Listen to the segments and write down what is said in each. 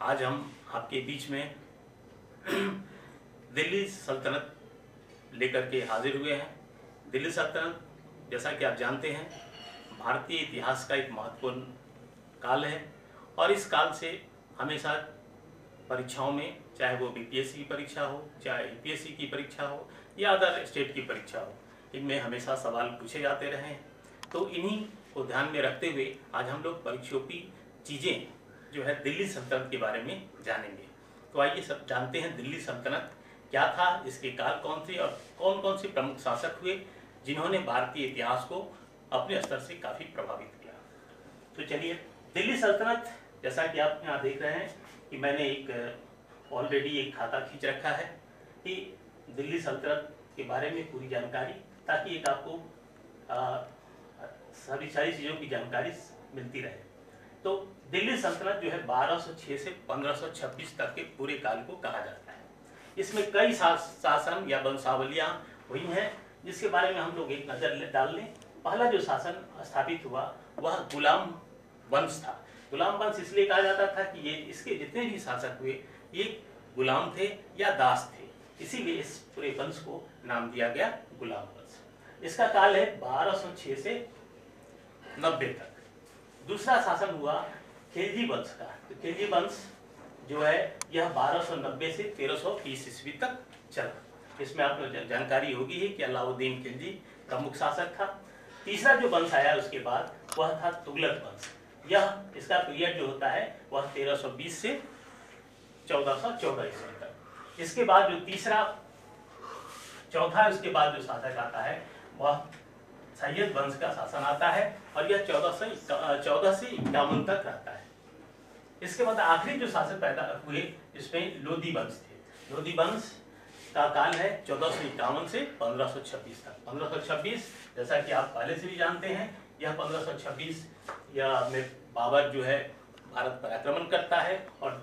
आज हम आपके बीच में दिल्ली सल्तनत लेकर के हाजिर हुए हैं। दिल्ली सल्तनत, जैसा कि आप जानते हैं, भारतीय इतिहास का एक महत्वपूर्ण काल है और इस काल से हमेशा परीक्षाओं में, चाहे वो बीपीएससी की परीक्षा हो, चाहे यूपीएससी की परीक्षा हो या अदर स्टेट की परीक्षा हो, इनमें हमेशा सवाल पूछे जाते रहे हैं। तो इन्हीं को ध्यान में रखते हुए आज हम लोग परीक्षोपी चीज़ें जो है दिल्ली सल्तनत के बारे में जानेंगे। तो आइए सब जानते हैं दिल्ली सल्तनत क्या था, इसके काल कौन थे और कौन कौन से प्रमुख शासक हुए जिन्होंने भारतीय इतिहास को अपने स्तर से काफ़ी प्रभावित किया। तो चलिए, दिल्ली सल्तनत, जैसा कि आप यहाँ देख रहे हैं कि मैंने एक ऑलरेडी एक खाता खींच रखा है कि दिल्ली सल्तनत के बारे में पूरी जानकारी, ताकि एक आपको सारी चीज़ों की जानकारी मिलती रहे। तो दिल्ली सल्तनत जो है 1206 से 1526 तक के पूरे काल को कहा जाता है। इसमें कई शासन या वंशावलियाँ हुई हैं, जिसके बारे में हम लोग एक नज़र डाल लें। पहला जो शासन स्थापित हुआ वह गुलाम वंश था। गुलाम वंश इसलिए कहा जाता था कि ये इसके जितने भी शासक हुए ये गुलाम थे या दास थे, इसीलिए इस पूरे वंश को नाम दिया गया गुलाम वंश। इसका काल है 1206 से 90 तक। दूसरा शासन हुआ खिलजी वंश का। तो खिलजी वंश जो है यह 1290 से 1320 ईस्वी तक चला। इसमें आपको जानकारी होगी ही कि अलाउद्दीन खिलजी प्रमुख शासक था। तीसरा जो वंश आया उसके बाद वह था तुगलक वंश। यह इसका पीरियड जो होता है वह 1320 से 1414 ईस्वी तक। इसके बाद जो चौथा उसके बाद जो शासक आता है वह सैयद वंश का शासन आता है और यह 14 से 51 तक रहता है। इसके बाद आखिरी जो शासक पैदा हुए इसमें लोधी वंश थे। लोधी वंश का काल है 1451 से 1526 तक। 1526, जैसा कि आप पहले से भी जानते हैं, यह 1526 यह में बाबर जो है भारत पर आक्रमण करता है और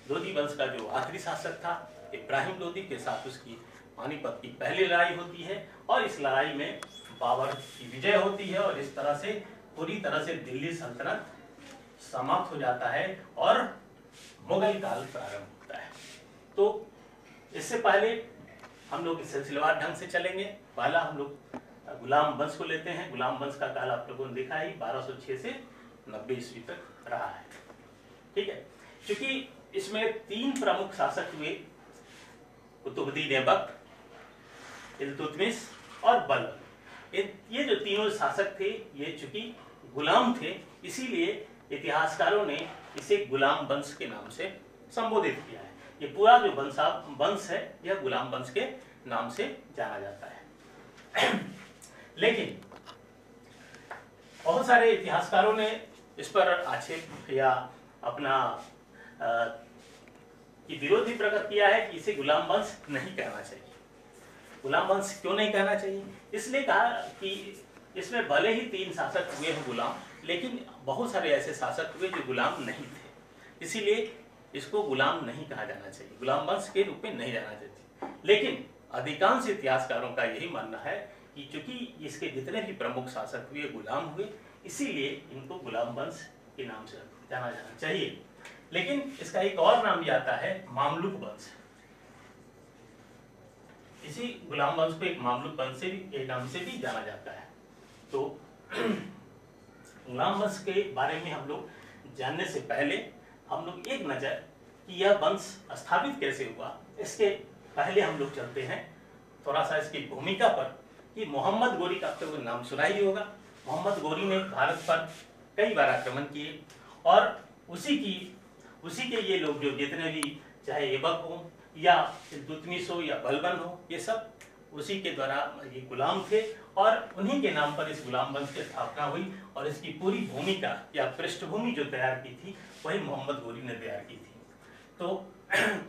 लोधी वंश का जो आखिरी शासक था इब्राहिम लोधी के साथ उसकी पानीपत की पहली लड़ाई होती है और इस लड़ाई में बाबर की विजय होती है और इस तरह से पूरी तरह से दिल्ली सल्तनत समाप्त हो जाता है और मुगल काल प्रारंभ होता है। तो इससे पहले हम लोग सिलसिलेवार ढंग से चलेंगे। पहला हम लोग गुलाम वंश को लेते हैं। गुलाम वंश का काल आप लोगों ने देखा ही 1206 से 90 ईस्वी तक रहा है। ठीक है, क्योंकि इसमें 3 प्रमुख शासक हुए, कुतुबुद्दीन ऐबक, इल्तुतमिश और बलबन। ये जो तीनों शासक थे ये चूंकि गुलाम थे, इसीलिए इतिहासकारों ने इसे गुलाम वंश के नाम से संबोधित किया है। ये पूरा जो वंश है यह गुलाम वंश के नाम से जाना जाता है। लेकिन बहुत सारे इतिहासकारों ने इस पर आक्षेप या अपना विरोध भी प्रकट किया है कि इसे गुलाम वंश नहीं कहना चाहिए। गुलाम वंश क्यों नहीं कहना चाहिए? इसलिए कहा कि इसमें भले ही 3 शासक हुए हैं गुलाम, लेकिन बहुत सारे ऐसे शासक हुए जो गुलाम नहीं थे, इसीलिए इसको गुलाम नहीं कहा जाना चाहिए, गुलाम वंश के रूप में नहीं जाना चाहिए। लेकिन अधिकांश इतिहासकारों का यही मानना है कि चूंकि इसके जितने भी प्रमुख शासक हुए गुलाम हुए, इसीलिए इनको गुलाम वंश के नाम से जाना जाना चाहिए। लेकिन इसका एक और नाम भी आता है मामलुक वंश। इसी गुलाम वंश को एक मामलुक वंश के नाम से भी जाना जाता है। तो गुलाम वंश के बारे में हम लोग जानने से पहले हम लोग एक नज़र कि यह वंश स्थापित कैसे हुआ, इसके पहले हम लोग चलते हैं थोड़ा सा इसकी भूमिका पर। कि मोहम्मद गोरी का आपको नाम सुना ही होगा। मोहम्मद गोरी ने भारत पर कई बार आक्रमण किए और उसी के ये लोग जो जितने भी, चाहे ऐबक हो या इल्तुतमिश हो या बलबन हो, ये सब उसी के द्वारा ये गुलाम थे और उन्हीं के नाम पर इस गुलाम वंश की स्थापना हुई और इसकी पूरी भूमिका या पृष्ठभूमि जो तैयार की थी वही मोहम्मद गोरी ने तैयार की थी। तो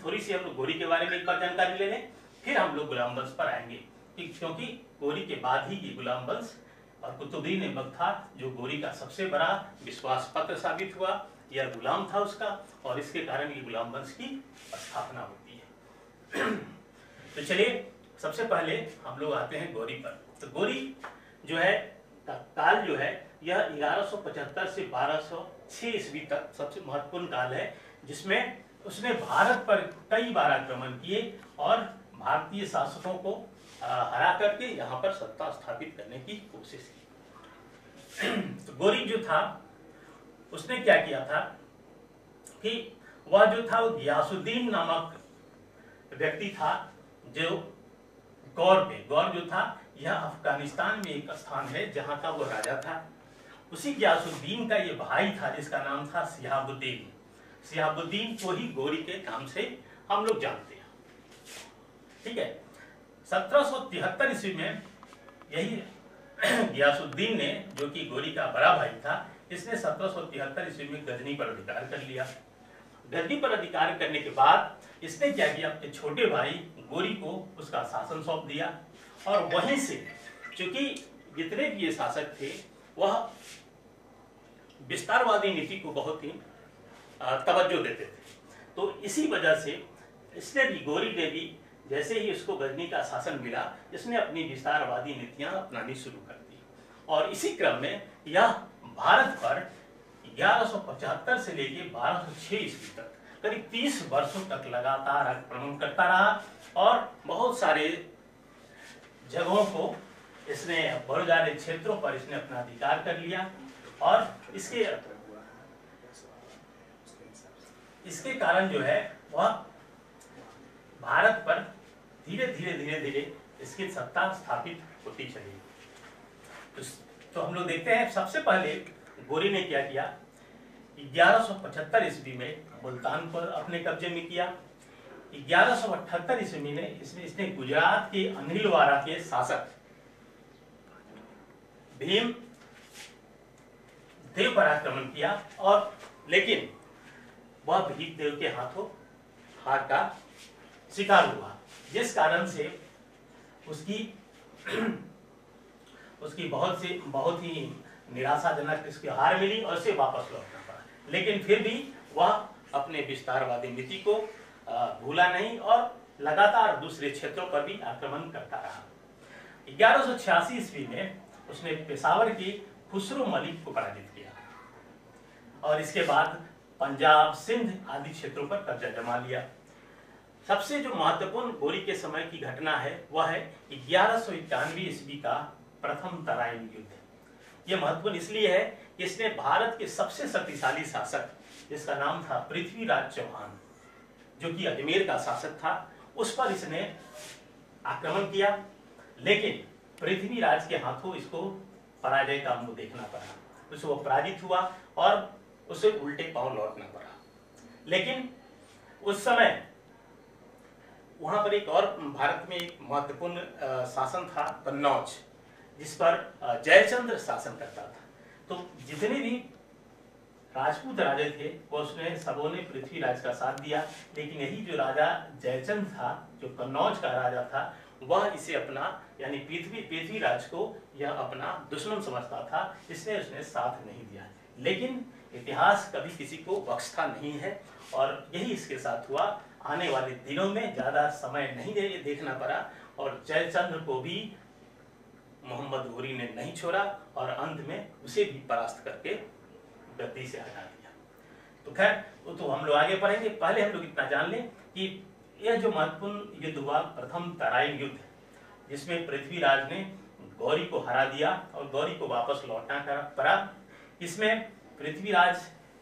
थोड़ी सी हम लोग गोरी के बारे में एक बार जानकारी ले लें, फिर हम लोग गुलाम वंश पर आएंगे, क्योंकि गोरी के बाद ही ये गुलाम वंश और कुतुबुद्दीन ऐबक था जो गोरी का सबसे बड़ा विश्वास पत्र साबित हुआ। यह गुलाम था उसका और इसके कारण ये गुलाम वंश की स्थापना होती है। तो चलिए, सबसे पहले हम लोग आते हैं गोरी पर। तो गोरी जो है काल जो है यह 1175 से 1206 ईस्वी तक सबसे महत्वपूर्ण काल है, जिसमें उसने भारत पर कई बार आक्रमण किए और भारतीय शासकों को हरा करके यहाँ पर सत्ता स्थापित करने की कोशिश की। तो गोरी जो था उसने क्या किया था कि वह जो था वो गियासुद्दीन नामक व्यक्ति था, जो गौर जो था यह अफगानिस्तान में एक स्थान है जहाँ का वो राजा था। उसी गियासुद्दीन का ये भाई था जिसका नाम था शिहाबुद्दीन। शिहाबुद्दीन को ही गोरी के नाम से हम लोग जानते हैं, ठीक है। 1773 ईस्वी में यही गियासुद्दीन ने, जो कि गोरी का बड़ा भाई था, इसने 1773 ईस्वी में गजनी पर अधिकार कर लिया। गजनी पर अधिकार करने के बाद इसने क्या किया, अपने छोटे भाई गोरी को उसका शासन सौंप दिया। और वहीं से चूंकि जितने भी ये शासक थे वह विस्तारवादी नीति को बहुत ही तवज्जो देते थे, तो इसी वजह से इसने भी, गोरी ने भी, जैसे ही उसको गजनी का शासन मिला, इसने अपनी विस्तारवादी नीतियां अपनानी शुरू कर दी। और इसी क्रम में यह भारत पर 1175 से लेकर 1206 ईस्वी तक करीब 30 वर्षों तक लगातार आक्रमण करता रहा और बहुत सारे जगहों को इसने, बहुत सारे क्षेत्रों पर इसने अपना अधिकार कर लिया। और इसके कारण जो है वह भारत पर धीरे धीरे इसकी सत्ता स्थापित होती चली। तो हम लोग देखते हैं, सबसे पहले गोरी ने क्या किया, 1175 ईस्वी में मुल्तान पर अपने कब्जे में किया। 1178 ईस्वी में इसने गुजरात के अनिलवाड़ा के शासक भीम देव पर आक्रमण किया, और लेकिन वह भीम देव के हाथों हार का शिकार हुआ, जिस कारण से उसकी बहुत ही निराशाजनक इसकी हार मिली और उसे वापस लौटना पड़ा। लेकिन फिर भी वह अपने विस्तारवादी नीति को भूला नहीं और लगातार दूसरे क्षेत्रों पर भी आक्रमण करता रहा। 1186 ईस्वी में उसने पेशावर के खुसरो मलिक को पराजित किया और इसके बाद पंजाब, सिंध आदि क्षेत्रों पर कब्जा जमा लिया। सबसे जो महत्वपूर्ण गोरी के समय की घटना है वह है 1191 ईस्वी का प्रथम तराइन युद्ध। यह महत्वपूर्ण इसलिए है कि इसने भारत के सबसे शक्तिशाली शासक, जिसका नाम था पृथ्वीराज चौहान, जो कि अजमेर का शासक था, उस पर इसने आक्रमण किया। लेकिन पृथ्वीराज के हाथों इसको पराजय का मुंह देखना पड़ा, उसको पराजित हुआ और उसे उल्टे पांव लौटना पड़ा। लेकिन उस समय वहां पर एक और भारत में एक महत्वपूर्ण शासन था कन्नौज, जिस पर जयचंद्र शासन करता था। तो जितने भी राजपूत राजा थे वो सबों ने पृथ्वीराज का साथ दिया, लेकिन यही जो राजा जयचंद था, जो कन्नौज का राजा था, वह इसे अपना, यानी पृथ्वीराज को यह अपना दुश्मन समझता था, इसलिए उसने साथ नहीं दिया। लेकिन इतिहास कभी किसी को बख्शता नहीं है और यही इसके साथ हुआ। आने वाले दिनों में ज्यादा समय नहीं देखना पड़ा और जयचंद्र को भी मोहम्मद गोरी ने नहीं छोड़ा और अंत में उसे भी परास्त करके गद्दी से हटा दिया। तो खैर वो तो हम लोग आगे पढ़ेंगे, पहले हम लोग इतना जान लें कि यह जो महत्वपूर्ण युद्ध हुआ प्रथम तराइन युद्ध, जिसमें पृथ्वीराज ने गौरी को हरा दिया और गौरी को वापस लौटना पड़ा। इसमें पृथ्वीराज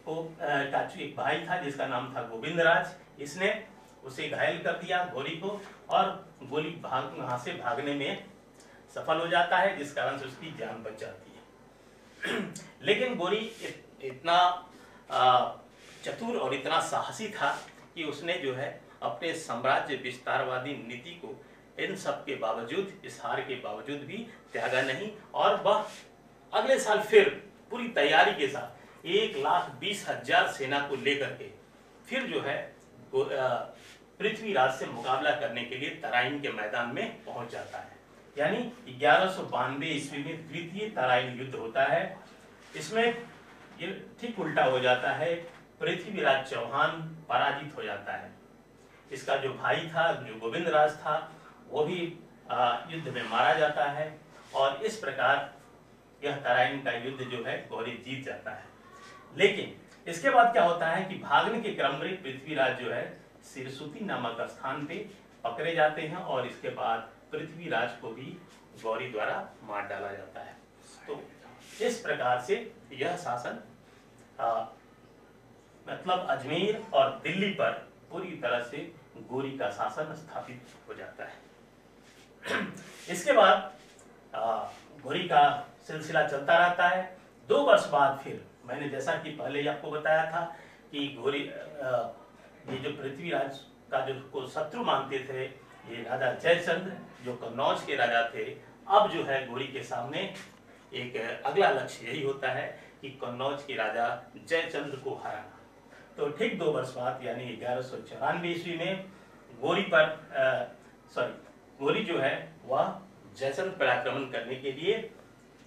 को का एक भाई था जिसका नाम था गोविंदराज, इसने उसे घायल कर दिया गौरी को, और गोली वहां से भागने में सफल हो जाता है, जिस कारण से उसकी जान बच जाती है। लेकिन गौरी इतना चतुर और इतना साहसी था कि उसने जो है अपने साम्राज्य विस्तारवादी नीति को इन सब के बावजूद, इस हार के बावजूद भी त्यागा नहीं, और वह अगले साल फिर पूरी तैयारी के साथ 1,20,000 सेना को लेकर के फिर जो है पृथ्वीराज से मुकाबला करने के लिए तराइन के मैदान में पहुंच जाता है। यानी 1192 ईस्वी में द्वितीय तराइन युद्ध होता है। इसमें ये ठीक उल्टा हो जाता है, पृथ्वीराज चौहान पराजित हो जाता है। इसका जो भाई था, जो गोविंदराज था, वो भी युद्ध में मारा जाता है और इस प्रकार यह तराइन का युद्ध जो है गौरी जीत जाता है। लेकिन इसके बाद क्या होता है कि भागने के क्रम में पृथ्वीराज जो है सिरसुती नामक स्थान पे पकड़े जाते हैं और इसके बाद पृथ्वीराज को भी गौरी द्वारा मार डाला जाता है। तो इस प्रकार से यह शासन मतलब अजमेर और दिल्ली पर पूरी तरह से गौरी का शासन स्थापित हो जाता है। इसके बाद गौरी का सिलसिला चलता रहता है। 2 वर्ष बाद फिर मैंने जैसा कि पहले ही आपको बताया था कि गौरी ये जो पृथ्वीराज का जो को शत्रु मानते थे ये राजा जयचंद जो कन्नौज के राजा थे, अब जो है गौरी के सामने एक अगला लक्ष्य यही होता है कि कन्नौज के राजा जयचंद को हराना। तो ठीक 2 वर्ष बाद यानी 1194 ईस्वी में गौरी जो है वह जयचंद पर आक्रमण करने के लिए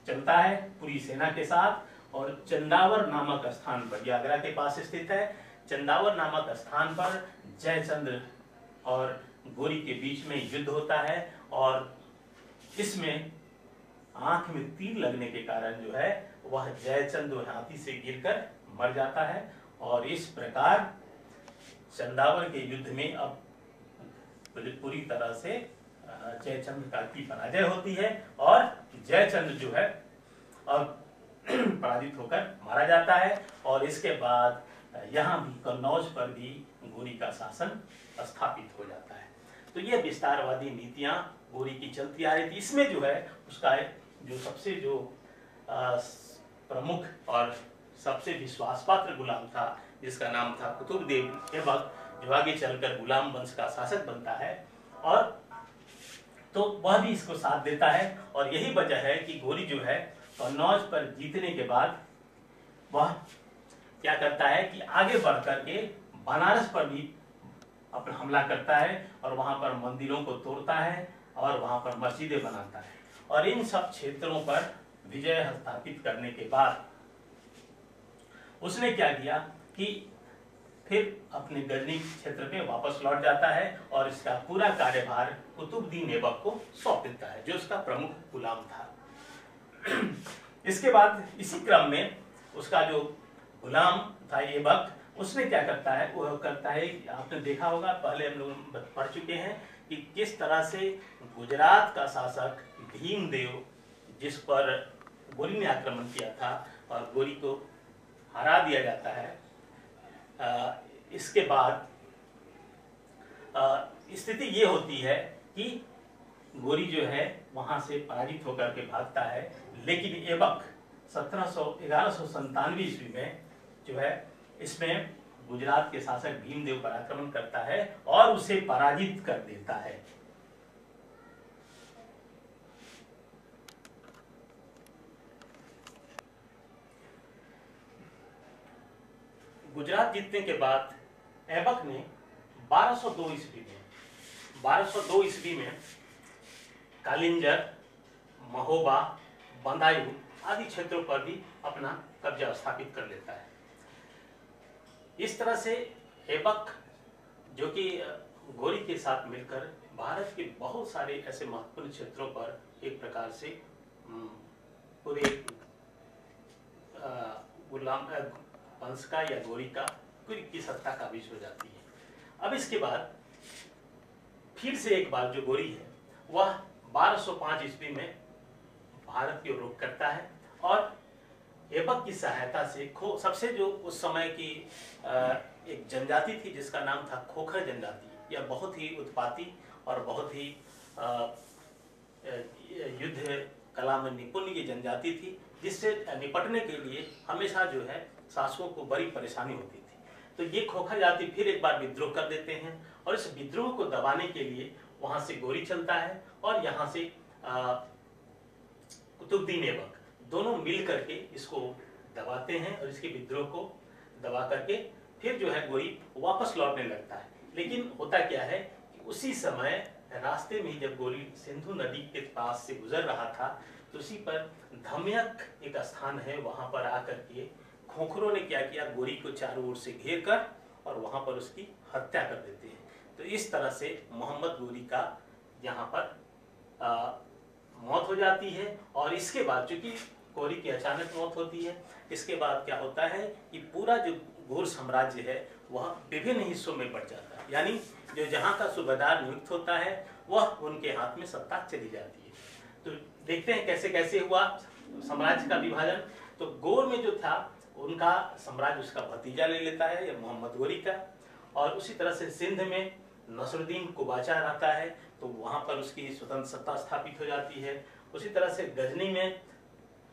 चलता है पूरी सेना के साथ, और चंदावर नामक स्थान पर, यह आगरा के पास स्थित है, चंदावर नामक स्थान पर जयचंद और गौरी के बीच में युद्ध होता है और इसमें आंख में तीर लगने के कारण जो है वह जयचंद हाथी से गिरकर मर जाता है और इस प्रकार चंदावर के युद्ध में अब पूरी तरह से जयचंद की पराजय होती है और जयचंद जो है अब पराजित होकर मारा जाता है। और इसके बाद यहाँ भी कन्नौज पर भी गौरी का शासन स्थापित हो जाता है। तो ये विस्तारवादी नीतियां गौरी की चलती आ रही थी। इसमें जो है उसका जो सबसे जो प्रमुख और सबसे विश्वास पात्र गुलाम था जिसका नाम था कुतुबुद्दीन ऐबक, जो आगे चलकर गुलाम वंश का शासक बनता है, और तो वह भी इसको साथ देता है। और यही वजह है कि गौरी जो है कन्नौज पर जीतने के बाद वह क्या करता है कि आगे बढ़ करके बनारस पर भी अपना हमला करता है और वहां पर मंदिरों को तोड़ता है और वहां पर मस्जिदें बनाता है। और इन सब क्षेत्रों पर विजय स्थापित करने के बाद उसने क्या किया कि फिर अपने गजनी क्षेत्र में वापस लौट जाता है और इसका पूरा कार्यभार कुतुबुद्दीन ऐबक को सौंप देता है जो उसका प्रमुख गुलाम था। इसके बाद इसी क्रम में उसका जो गुलाम था ऐबक, उसने क्या करता है, वो करता है, आपने देखा होगा पहले हम लोग पढ़ चुके हैं कि किस तरह से गुजरात का शासक भीमदेव जिस पर गौरी ने आक्रमण किया था और गौरी को हरा दिया जाता है। इसके बाद स्थिति ये होती है कि गौरी जो है वहां से पराजित होकर के भागता है, लेकिन ऐबक 1197 ईस्वी में जो है इसमें गुजरात के शासक भीमदेव पर आक्रमण करता है और उसे पराजित कर देता है। गुजरात जीतने के बाद ऐबक ने 1202 ईस्वी में कालिंजर, महोबा, बंदायूं आदि क्षेत्रों पर भी अपना कब्जा स्थापित कर लेता है। इस तरह से ऐबक जो कि गौरी के साथ मिलकर भारत के बहुत सारे ऐसे महत्वपूर्ण क्षेत्रों पर एक प्रकार से पूरे गुलाम वंश का या गौरी का पूरी की सत्ता काबिज हो जाती है। अब इसके बाद फिर से एक बार जो गौरी है वह 1205 ईस्वी में भारत की ओर रुख करता है और ऐबक की सहायता से सबसे जो उस समय की एक जनजाति थी जिसका नाम था खोखर जनजाति, यह बहुत ही उत्पाती और बहुत ही युद्ध कला में निपुण ये जनजाति थी, जिससे निपटने के लिए हमेशा जो है शासकों को बड़ी परेशानी होती थी। तो ये खोखर जाति फिर एक बार विद्रोह कर देते हैं और इस विद्रोह को दबाने के लिए वहां से गौरी चलता है और यहाँ से कुतुबुद्दीन ऐबक दोनों मिल करके इसको दबाते हैं और इसके विद्रोह को दबा करके फिर जो है गौरी वापस लौटने लगता है। लेकिन होता क्या है कि उसी समय रास्ते में जब गौरी सिंधु नदी के पास से गुजर रहा था तो उसी पर धम्यक एक स्थान है, वहां पर आकर के खोखरों ने क्या किया, गौरी को चारों ओर से घेर कर और वहां पर उसकी हत्या कर देते हैं। तो इस तरह से मोहम्मद गौरी का यहाँ पर मौत हो जाती है। और इसके बाद चूंकि गौरी की अचानक मौत होती है, इसके बाद क्या होता है कि पूरा जो गोर साम्राज्य है वह विभिन्न हिस्सों में बढ़ जाता है, यानी जो जहाँ का सूबेदार नियुक्त होता है वह उनके हाथ में सत्ता चली जाती है। तो देखते हैं कैसे कैसे हुआ साम्राज्य का विभाजन। तो गोर में जो था उनका साम्राज्य उसका भतीजा ले लेता है, या मोहम्मद गोरी का, और उसी तरह से सिंध में नसरुद्दीन कुबाचा रहता है, तो वहाँ पर उसकी स्वतंत्र सत्ता स्थापित हो जाती है। उसी तरह से गजनी में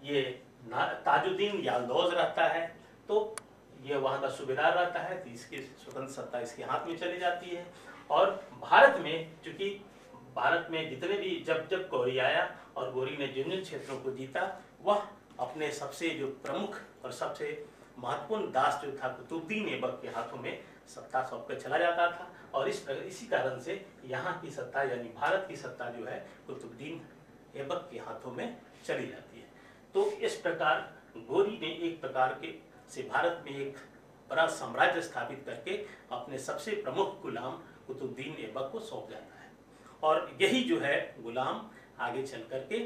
ये ताजुद्दीन यालदौज रहता है, तो ये वहाँ का सूबेदार रहता है, तो इसकी स्वतंत्र सत्ता इसके हाथ में चली जाती है। और भारत में चूंकि भारत में जितने भी जब गौरी आया और गौरी ने जिन जिन क्षेत्रों को जीता, वह अपने सबसे जो प्रमुख और सबसे महत्वपूर्ण दास जो था कुतुबुद्दीन ऐबक के हाथों में सत्ता सौंप कर चला जाता था, और इसी कारण से यहाँ की सत्ता यानी भारत की सत्ता जो है कुतुबुद्दीन ऐबक के हाथों में चली जाती है। तो इस प्रकार गौरी ने एक प्रकार के से भारत में एक बड़ा साम्राज्य स्थापित करके अपने सबसे प्रमुख गुलाम कुतुबुद्दीन ऐबक को सौंप जाता है, और यही जो है गुलाम आगे चल करके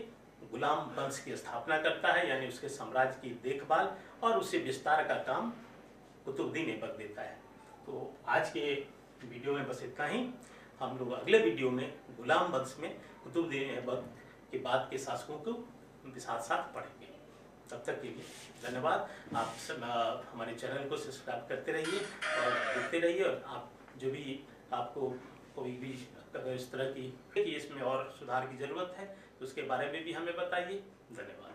गुलाम वंश की स्थापना करता है, यानी उसके साम्राज्य की देखभाल और उसे विस्तार का काम कुतुबुद्दीन ऐबक देता है। तो आज के वीडियो में बस इतना ही। हम लोग अगले वीडियो में गुलाम वंश में कुतुबुद्दीन ऐबक के बाद के शासकों को साथ साथ पढ़ेंगे। तब तक के लिए धन्यवाद। आप सब हमारे चैनल को सब्सक्राइब करते रहिए और देखते रहिए, और आप जो भी आपको कोई भी अगर इस तरह की इसमें और सुधार की जरूरत है तो उसके बारे में भी हमें बताइए। धन्यवाद।